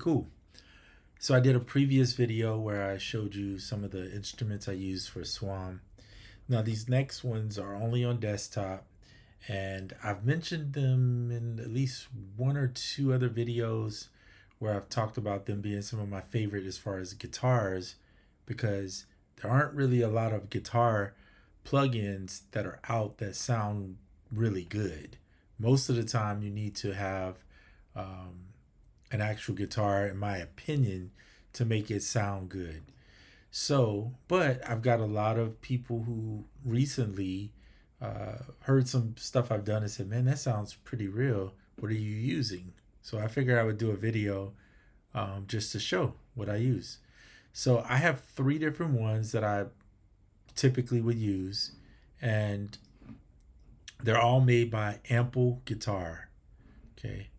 Cool. So I did a previous video where I showed you some of the instruments I use for Swarm. Now these next ones are only on desktop, and I've mentioned them in at least one or two other videos where I've talked about them being some of my favorite as far as guitars, because there aren't really a lot of guitar plugins that are out that sound really good. Most of the time you need to have um, an actual guitar, in my opinion, to make it sound good. So, but I've got a lot of people who recently heard some stuff I've done and said, man, that sounds pretty real. What are you using? So I figured I would do a video just to show what I use. So I have three different ones that I typically would use, and they're all made by Ample Guitar. Okay.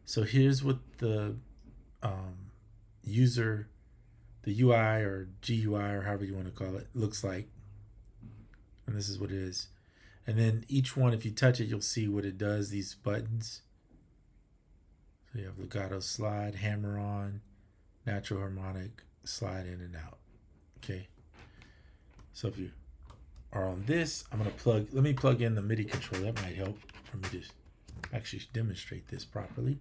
So here's what the um, user, the UI or GUI or however you want to call it, looks like. And this is what it is. And then each one, if you touch it, you'll see what it does, these buttons. So you have legato slide, hammer on, natural harmonic, slide in and out. Okay. So if you are on this, I'm going to let me plug in the MIDI controller. That might help for me to actually demonstrate this properly.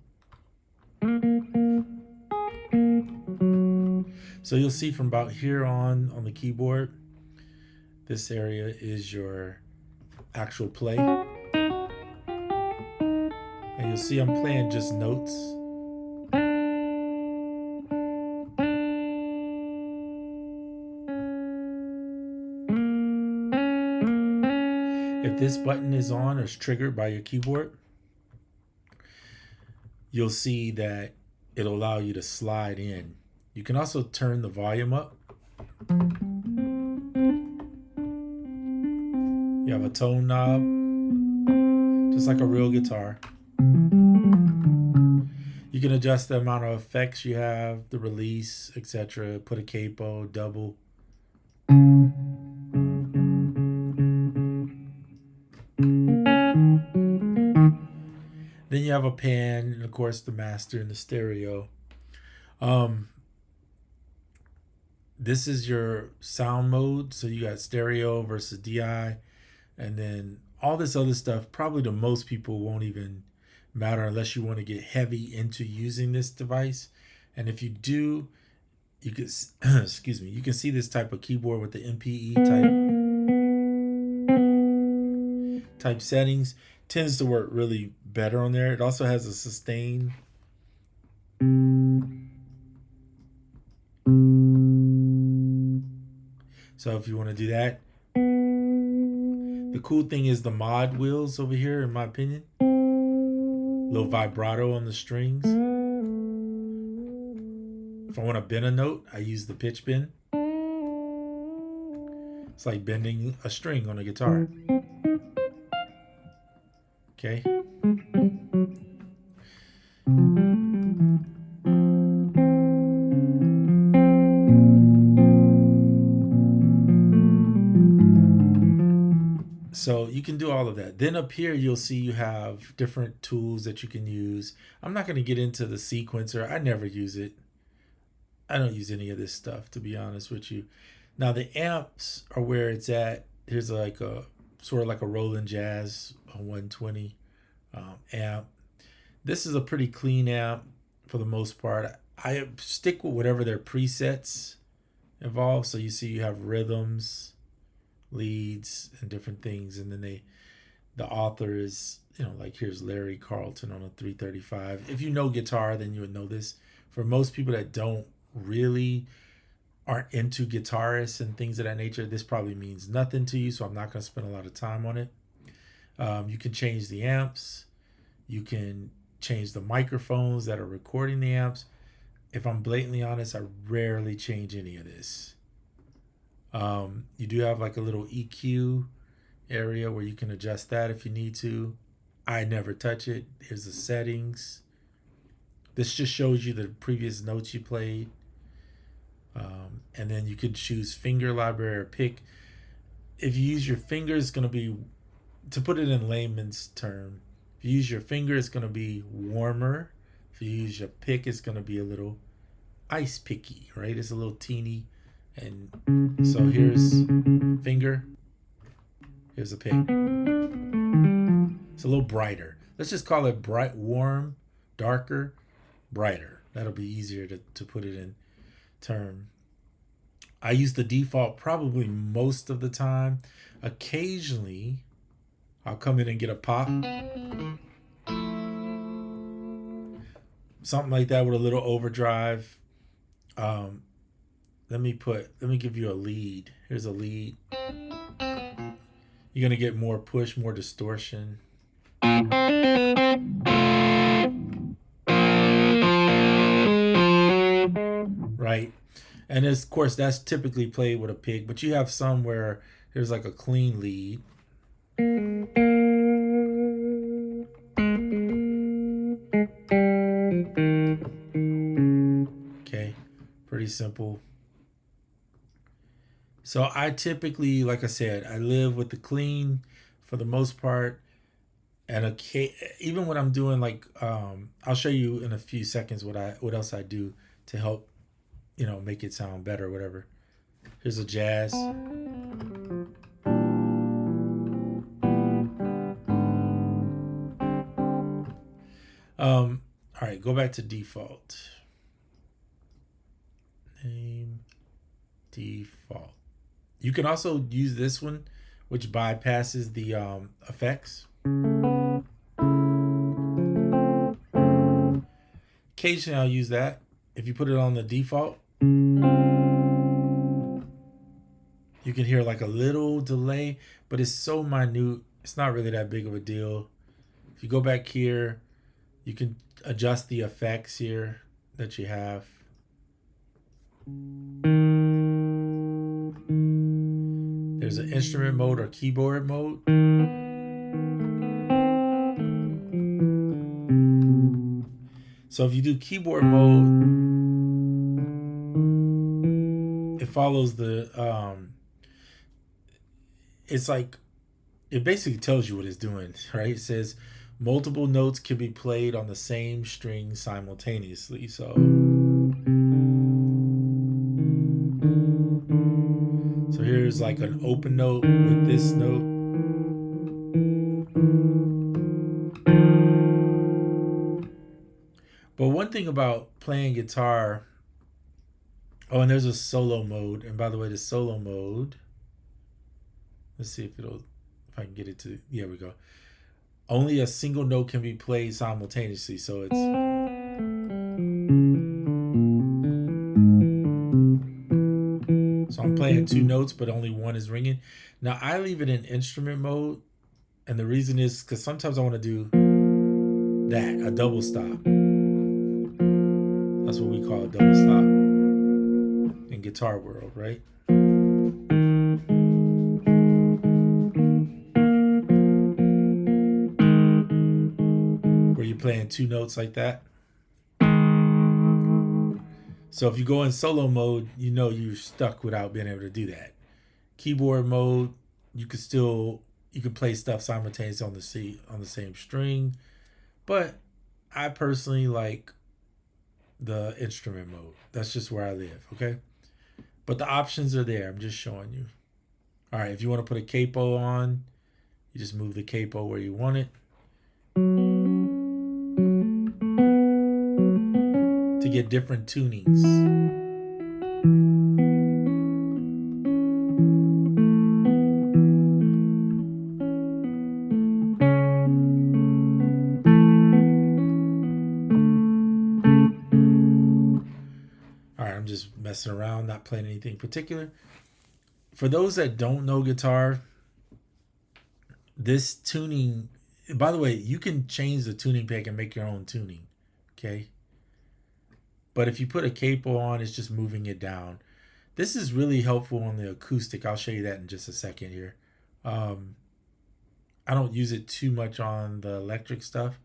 So you'll see from about here on the keyboard, this area is your actual play. And you'll see I'm playing just notes. If this button is on or is triggered by your keyboard, you'll see that it'll allow you to slide in. You can also turn the volume up. You have a tone knob, just like a real guitar. You can adjust the amount of effects you have, the release, etc. Put a capo, double. Then you have a pan, and of course the master and the stereo. This is your sound mode. So you got stereo versus DI, and then all this other stuff probably to most people won't even matter unless you want to get heavy into using this device. And if you do, you can excuse me, you can see this type of keyboard with the MPE type settings tends to work really better on there. It also has a sustain. So if you want to do that, the cool thing is the mod wheels over here, in my opinion. Little vibrato on the strings. If I want to bend a note, I use the pitch bend. It's like bending a string on a guitar. Okay. So you can do all of that. Then up here, you'll see you have different tools that you can use. I'm not going to get into the sequencer. I never use it. I don't use any of this stuff, to be honest with you. Now the amps are where it's at. Here's like a sort of like a Roland Jazz 120 amp. This is a pretty clean amp for the most part. I stick with whatever their presets involve. So you see you have rhythms, leads, and different things, and then the author is, like here's Larry Carlton on a 335. If you know guitar, then you would know this. For most people that aren't into guitarists and things of that nature, this probably means nothing to you, so I'm not going to spend a lot of time on it. You can change the amps. You can change the microphones that are recording the amps. If I'm blatantly honest, I rarely change any of this. You do have like a little EQ area where you can adjust that if you need to. I never touch it. Here's the settings. This just shows you the previous notes you played. And then you could choose finger library or pick. If you use your finger, it's going to be, to put it in layman's term, if you use your finger, it's going to be warmer. If If you use your pick, it's going to be a little ice picky, right? It's a little teeny. And so here's finger, here's a pick. It's a little brighter. Let's just call it bright, warm, darker, brighter. That'll be easier to put it in term. I use the default probably most of the time. Occasionally, I'll come in and get a pop. Something like that with a little overdrive. Let me give you a lead. Here's a lead. You're gonna get more push, more distortion. Right? And of course that's typically played with a pick, but you have some where there's like a clean lead. Okay, pretty simple. So I typically, like I said, I live with the clean for the most part. And even when I'm doing like, I'll show you in a few seconds what else I do to help, make it sound better or whatever. Here's a jazz. All right, go back to default. Name default. You can also use this one, which bypasses the effects. Occasionally I'll use that. If you put it on the default, you can hear like a little delay, but it's so minute, it's not really that big of a deal. If you go back here, you can adjust the effects here that you have. There's an instrument mode or keyboard mode. So if you do keyboard mode, it follows the it's like, it basically tells you what it's doing, right? It says multiple notes can be played on the same string simultaneously. So here's like an open note with this note. But one thing about playing guitar, and there's a solo mode. And by the way, the solo mode, let's see if I can get it to, yeah, we go. Only a single note can be played simultaneously. So it's, so I'm playing two notes, but only one is ringing. Now I leave it in instrument mode. And the reason is because sometimes I want to do that, a double stop. That's what we call a double stop in guitar world, right? Where you're playing two notes like that. So if you go in solo mode, you're stuck without being able to do that. Keyboard mode, you can play stuff simultaneously on the same string, but I personally like the instrument mode. That's just where I live, okay? But the options are there. I'm just showing you. All right, if you want to put a capo on, you just move the capo where you want it. To get different tunings. All right, I'm just messing around, not playing anything particular. For those that don't know guitar, this tuning, by the way, you can change the tuning peg and make your own tuning, okay? But if you put a capo on, it's just moving it down. This is really helpful on the acoustic. I'll show you that in just a second here. I don't use it too much on the electric stuff.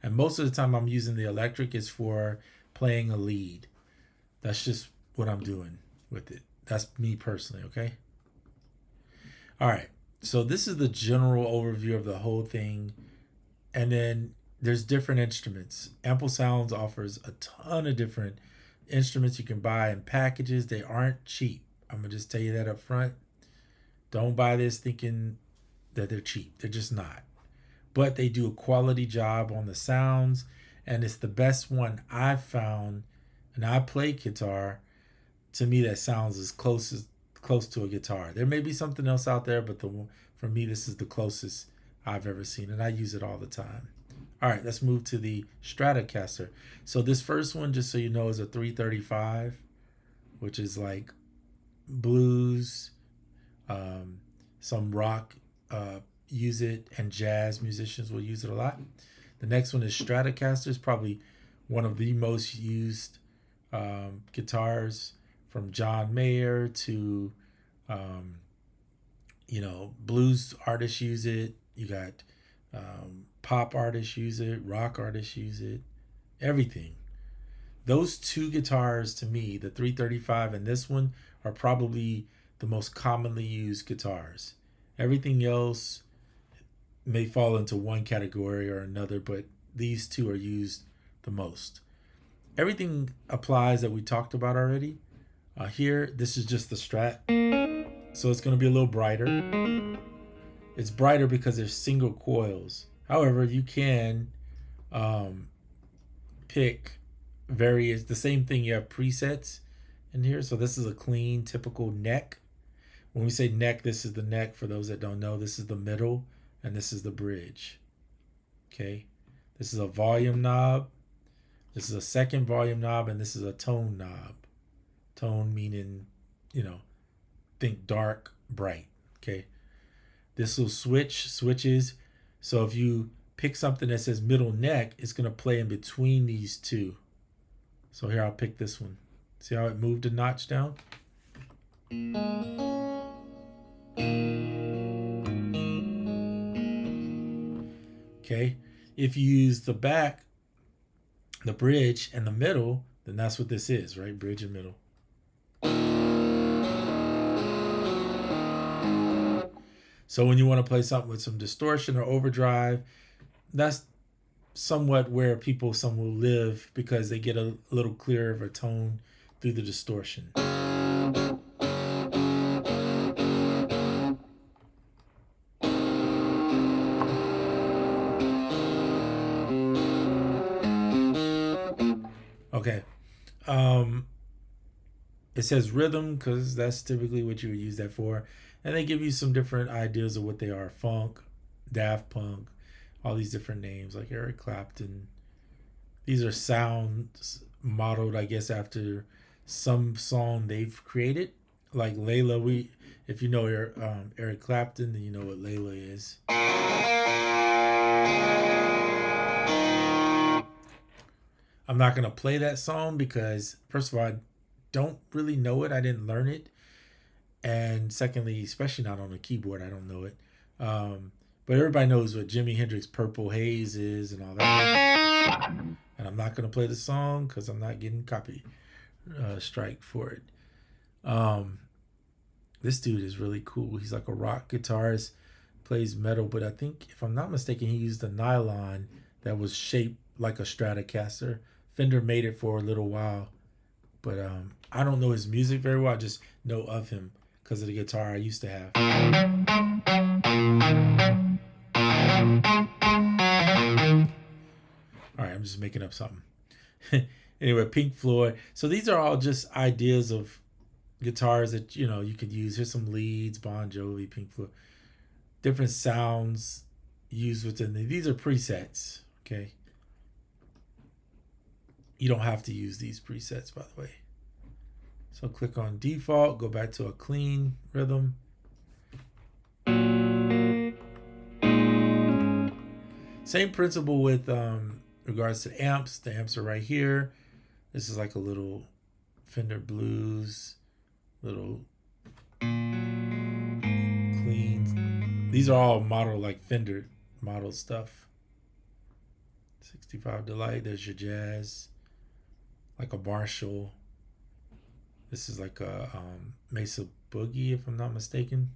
And most of the time I'm using the electric is for playing a lead. That's just what I'm doing with it. That's me personally, okay? All right. So this is the general overview of the whole thing. And then there's different instruments. Ample Sounds offers a ton of different instruments you can buy in packages. They aren't cheap. I'm gonna just tell you that up front. Don't buy this thinking that they're cheap. They're just not. But they do a quality job on the sounds, and it's the best one I've found. And I play guitar. To me, that sounds as close to a guitar. There may be something else out there, but for me, this is the closest I've ever seen, and I use it all the time. All right, let's move to the Stratocaster. So this first one, just so you know, is a 335, which is like blues, some rock use it, and jazz musicians will use it a lot. The next one is Stratocaster. Is probably one of the most used guitars, from John Mayer to blues artists use it. You got pop artists use it, rock artists use it, everything. Those two guitars, to me, the 335 and this one, are probably the most commonly used guitars. Everything else may fall into one category or another, but these two are used the most. Everything applies that we talked about already. Here, this is just the Strat, so it's going to be a little brighter. It's brighter because there's single coils. However, you can pick the same thing. You have presets in here. So this is a clean, typical neck. When we say neck, this is the neck. For those that don't know, this is the middle, and this is the bridge. Okay. This is a volume knob. This is a second volume knob, and this is a tone knob. Tone meaning, think dark, bright. Okay. This will switches. So if you pick something that says middle neck, it's going to play in between these two. So here, I'll pick this one. See how it moved a notch down? Okay. If you use the back, the bridge, and the middle, then that's what this is, right? Bridge and middle. So when you want to play something with some distortion or overdrive, that's somewhat where some will live, because they get a little clearer of a tone through the distortion. Okay. It says rhythm because that's typically what you would use that for. And they give you some different ideas of what they are. Funk, Daft Punk, all these different names, like Eric Clapton. These are sounds modeled, I guess, after some song they've created. Like Layla, if you know Eric Clapton, then you know what Layla is. I'm not going to play that song because, first of all, I don't really know it. I didn't learn it. And secondly, especially not on the keyboard, I don't know it. But everybody knows what Jimi Hendrix Purple Haze is and all that. And I'm not going to play the song because I'm not getting copy strike for it. This dude is really cool. He's like a rock guitarist, plays metal, but I think, if I'm not mistaken, he used a nylon that was shaped like a Stratocaster. Fender made it for a little while, but I don't know his music very well. I just know of him because of the guitar I used to have. All right, I'm just making up something. Anyway, Pink Floyd. So these are all just ideas of guitars that you could use. Here's some leads: Bon Jovi, Pink Floyd. Different sounds used within these are presets. Okay. You don't have to use these presets, by the way. So click on default, go back to a clean rhythm. Same principle with regards to amps. The amps are right here. This is like a little Fender Blues, little clean. These are all model like Fender model stuff. 65 Delight, there's your jazz. Like a Marshall. This is like a Mesa Boogie, if I'm not mistaken.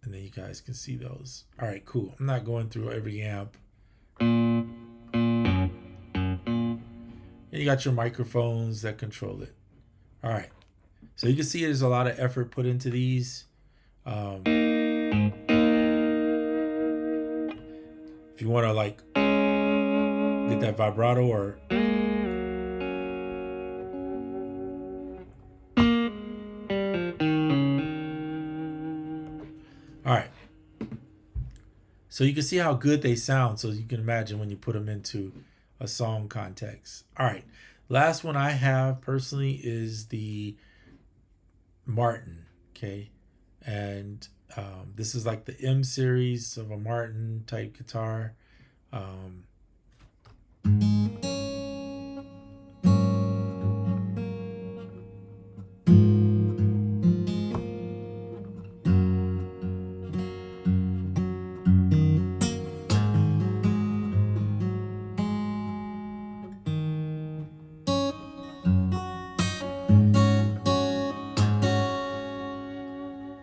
And then you guys can see those. All right, cool. I'm not going through every amp. And you got your microphones that control it. All right. So you can see there's a lot of effort put into these. If you want to like get that vibrato or all right. So you can see how good they sound. So you can imagine when you put them into a song context. All right. Last one I have personally is the Martin. Okay. And this is like the M series of a Martin type guitar.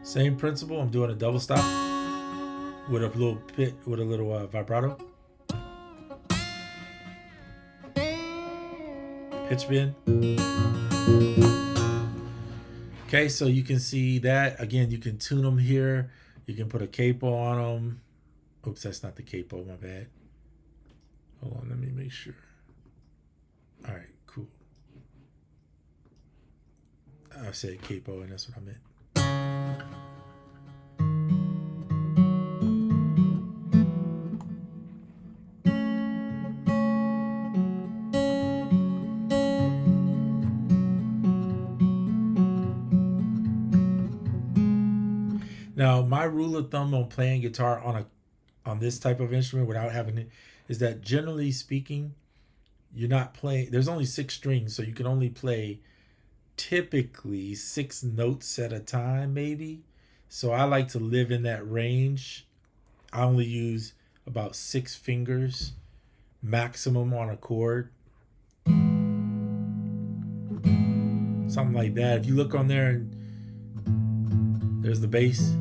Same principle. I'm doing a double stop with a little vibrato. Pitch bend. Okay, so you can see that. Again, you can tune them here. You can put a capo on them. Oops, that's not the capo, my bad. Hold on, let me make sure. All right, cool. I said capo, and that's what I meant. Now, my rule of thumb on playing guitar on this type of instrument without having it is that generally speaking, you're not playing. There's only 6 strings, so you can only play typically 6 notes at a time, maybe. So I like to live in that range. I only use about 6 fingers maximum on a chord. Something like that. If you look on there and there's the bass.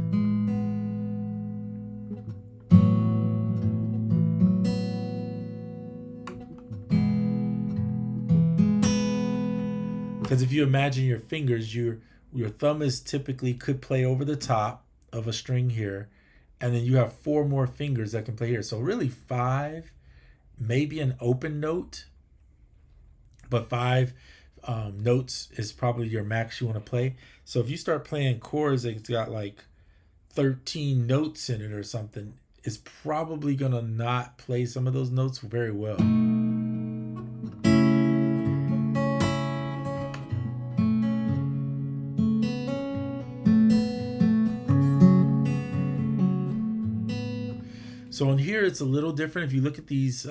Because if you imagine your fingers, your thumb is typically could play over the top of a string here, and then you have 4 more fingers that can play here. So really 5, maybe an open note, but 5 notes is probably your max you want to play. So if you start playing chords that's got like 13 notes in it or something, it's probably gonna not play some of those notes very well. So in here, it's a little different. If you look at these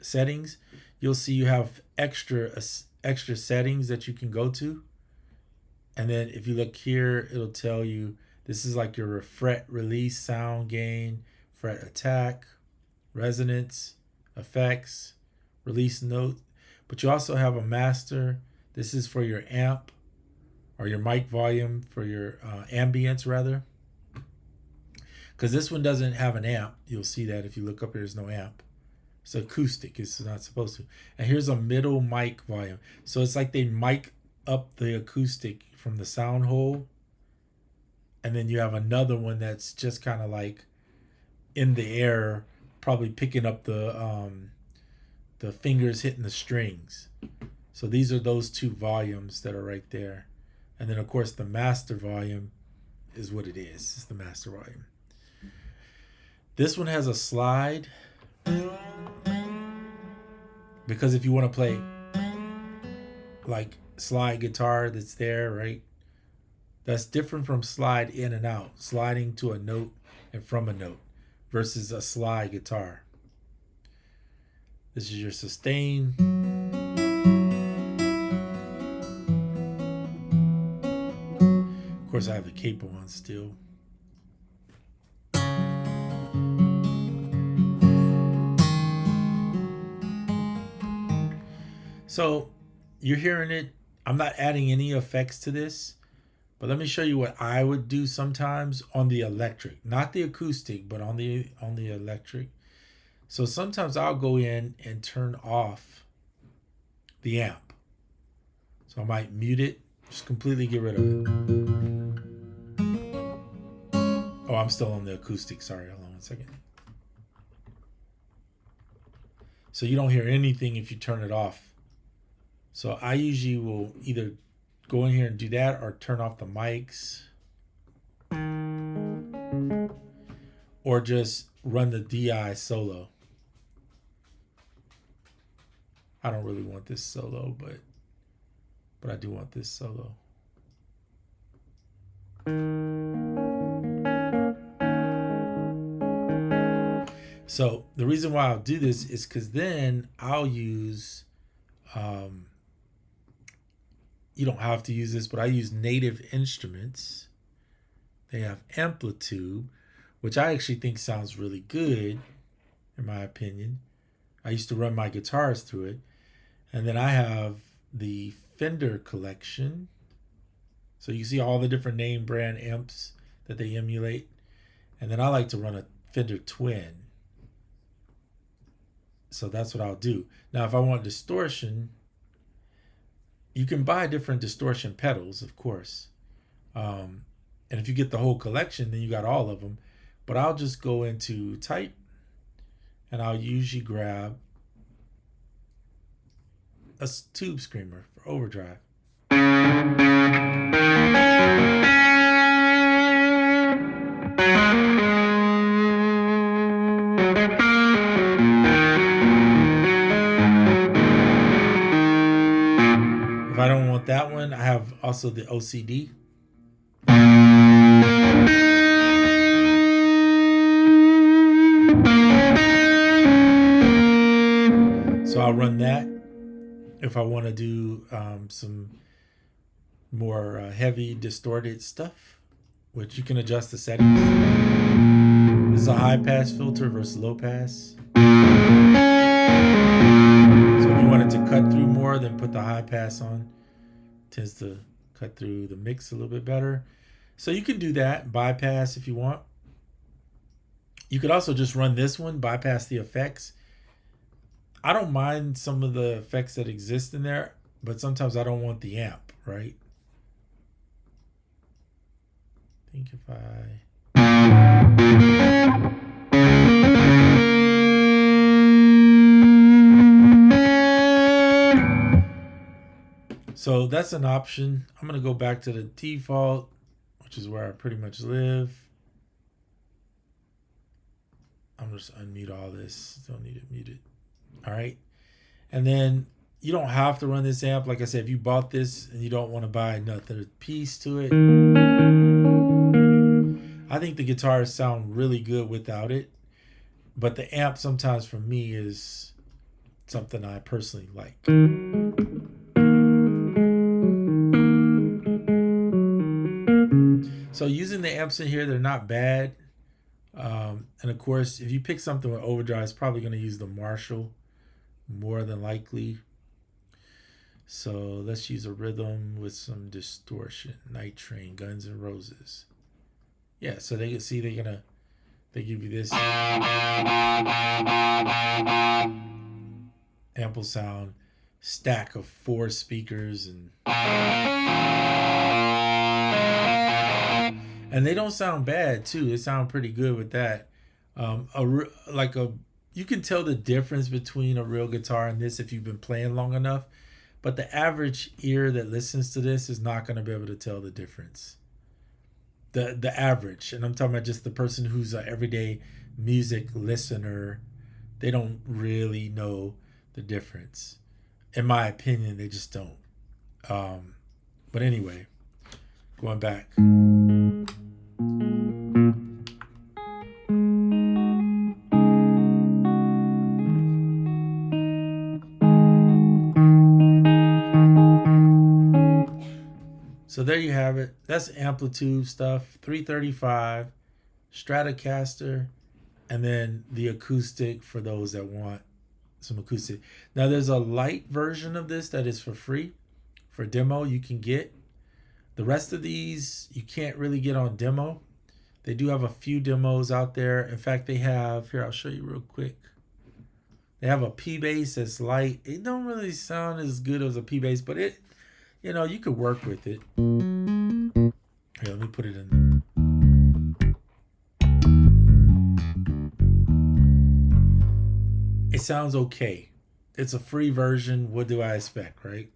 settings, you'll see you have extra settings that you can go to. And then if you look here, it'll tell you this is like your fret release, sound gain, fret attack, resonance, effects, release note. But you also have a master. This is for your amp or your mic volume, for your ambience rather. Because this one doesn't have an amp. You'll see that if you look up here, there's no amp. It's acoustic. It's not supposed to. And here's a middle mic volume. So it's like they mic up the acoustic from the sound hole. And then you have another one that's just kind of like in the air, probably picking up the fingers hitting the strings. So these are those 2 volumes that are right there. And then, of course, the master volume is what it is. It's the master volume. This one has a slide, because if you want to play like slide guitar that's there, right? That's different from slide in and out, sliding to a note and from a note versus a slide guitar. This is your sustain. Of course, I have the capo on still. So you're hearing it. I'm not adding any effects to this, But let me show you what I would do sometimes on the electric, not the acoustic, but on the electric. So sometimes I'll go in and turn off the amp. So I might mute it, just completely get rid of it. Oh, I'm still on the acoustic. Sorry, hold on 1 second. So you don't hear anything if you turn it off. So I usually will either go in here and do that or turn off the mics or just run the DI solo. I don't really want this solo, but I do want this solo. So the reason why I'll do this is because then I'll use, you don't have to use this, but I use Native Instruments. They have Amplitude, which I actually think sounds really good, in my opinion. I used to run my guitars through it. And then I have the Fender collection. So you see all the different name brand amps that they emulate. And then I like to run a Fender Twin. So that's what I'll do. Now, if I want distortion, you can buy different distortion pedals, of course. And if you get the whole collection, then you got all of them. But I'll just go into type, and I'll usually grab a tube screamer for overdrive. If I don't want that one, I have also the OCD. So I'll run that if I want to do some more heavy distorted stuff, which you can adjust the settings. This is a high pass filter versus low pass. So if you wanted to cut through more, then put the high pass on. It tends to cut through the mix a little bit better. So you can do that, bypass if you want. You could also just run this one, bypass the effects. I don't mind some of the effects that exist in there, but sometimes I don't want the amp, right? I think if I... So that's an option. I'm going to go back to the default, which is where I pretty much live. I'm just unmute all this. Don't need it muted. All right. And then you don't have to run this amp. Like I said, if you bought this and you don't want to buy another piece to it, I think the guitars sound really good without it. But the amp sometimes for me is something I personally like. So using the amps in here, they're not bad. And of course, if you pick something with overdrive, it's probably going to use the Marshall more than likely. So let's use a rhythm with some distortion. Night Train, Guns N' Roses. Yeah, so they can see they give you this ample sound stack of 4 speakers, and they don't sound bad too. They sound pretty good with that. You can tell the difference between a real guitar and this if you've been playing long enough, but the average ear that listens to this is not going to be able to tell the difference. The average, and I'm talking about just the person who's an everyday music listener, they don't really know the difference. In my opinion, they just don't. But anyway, going back. So there you have it. That's Amplitude stuff. 335, Stratocaster, and then the acoustic for those that want some acoustic. Now there's a light version of this that is for free. For demo you can get. The rest of these you can't really get on demo. They do have a few demos out there. In fact, they have, here, I'll show you real quick. They have a P bass that's light. It don't really sound as good as a P bass, but it, you know, you could work with it. Here, let me put it in. It sounds okay. It's a free version. What do I expect, right?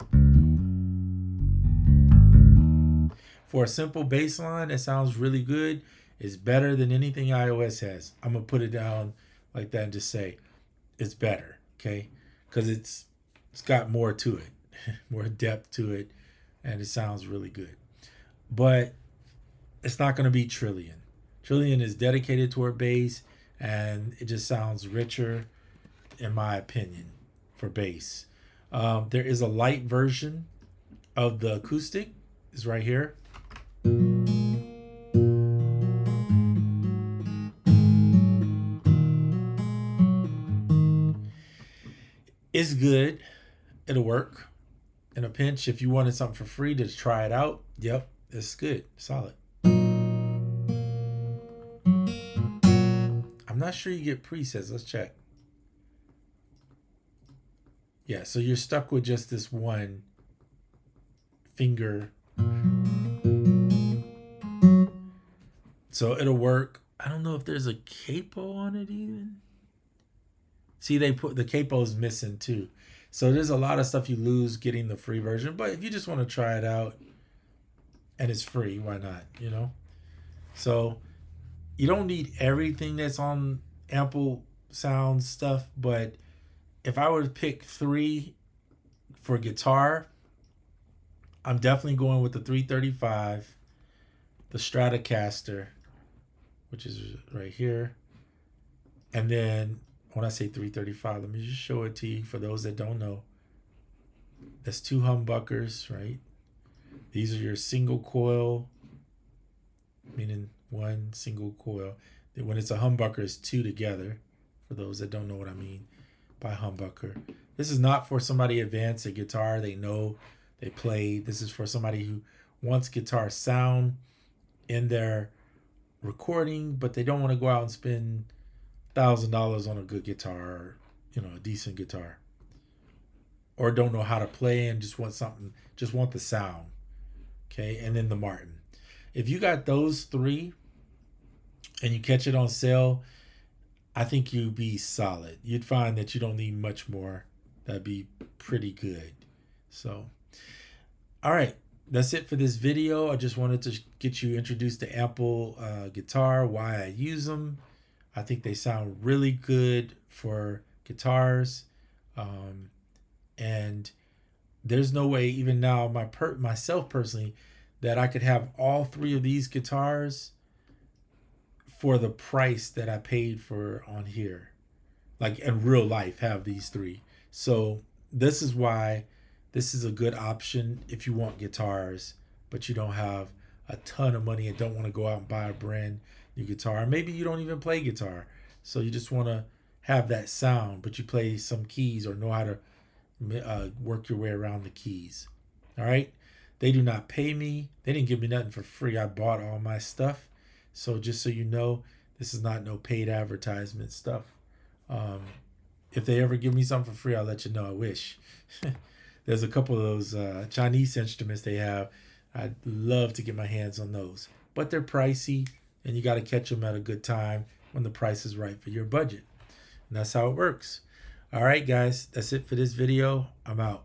For a simple bass line that sounds really good, it's better than anything iOS has. I'm going to put it down like that and just say it's better, okay? Because it's got more to it, more depth to it, and it sounds really good. But it's not going to be Trillion. Trillion is dedicated toward bass, and it just sounds richer, in my opinion, for bass. There is a light version of the Acoustic. It's right here. It's good. It'll work in a pinch. If you wanted something for free to try it out, yep, it's good. Solid. I'm not sure you get presets. Let's check. Yeah, so you're stuck with just this one finger. So it'll work. I don't know if there's a capo on it even. See, they put the capo's missing too. So there's a lot of stuff you lose getting the free version. But if you just want to try it out and it's free, why not, you know? So you don't need everything that's on Ample Sound stuff. But if I were to pick 3 for guitar, I'm definitely going with the 335, the Stratocaster, which is right here. And then when I say 335, let me just show it to you for those that don't know. That's 2 humbuckers, right? These are your single coil, meaning one single coil. When it's a humbucker, it's 2 together, for those that don't know what I mean by humbucker. This is not for somebody advanced at guitar. They know, they play. This is for somebody who wants guitar sound in their recording, but they don't want to go out and spend $1,000 on a good guitar, or, you know, a decent guitar, or don't know how to play and just want something, just want the sound. Okay, and then the Martin. If you got those 3 and you catch it on sale, I think you'd be solid. You'd find that you don't need much more. That'd be pretty good. So, all right, that's it for this video. I just wanted to get you introduced to Ample guitar, why I use them. I think they sound really good for guitars. And there's no way, even now, myself personally, that I could have all 3 of these guitars for the price that I paid for on here. Like in real life, have these 3. So this is why this is a good option if you want guitars, but you don't have a ton of money and don't want to go out and buy a brand new guitar. Maybe you don't even play guitar, so you just want to have that sound, but you play some keys or know how to work your way around the keys. All right. They do not pay me. They didn't give me nothing for free. I bought all my stuff. So just so you know, this is not no paid advertisement stuff. If they ever give me something for free, I'll let you know. I wish. There's a couple of those Chinese instruments they have. I'd love to get my hands on those. But they're pricey, and you got to catch them at a good time when the price is right for your budget. And that's how it works. All right, guys. That's it for this video. I'm out.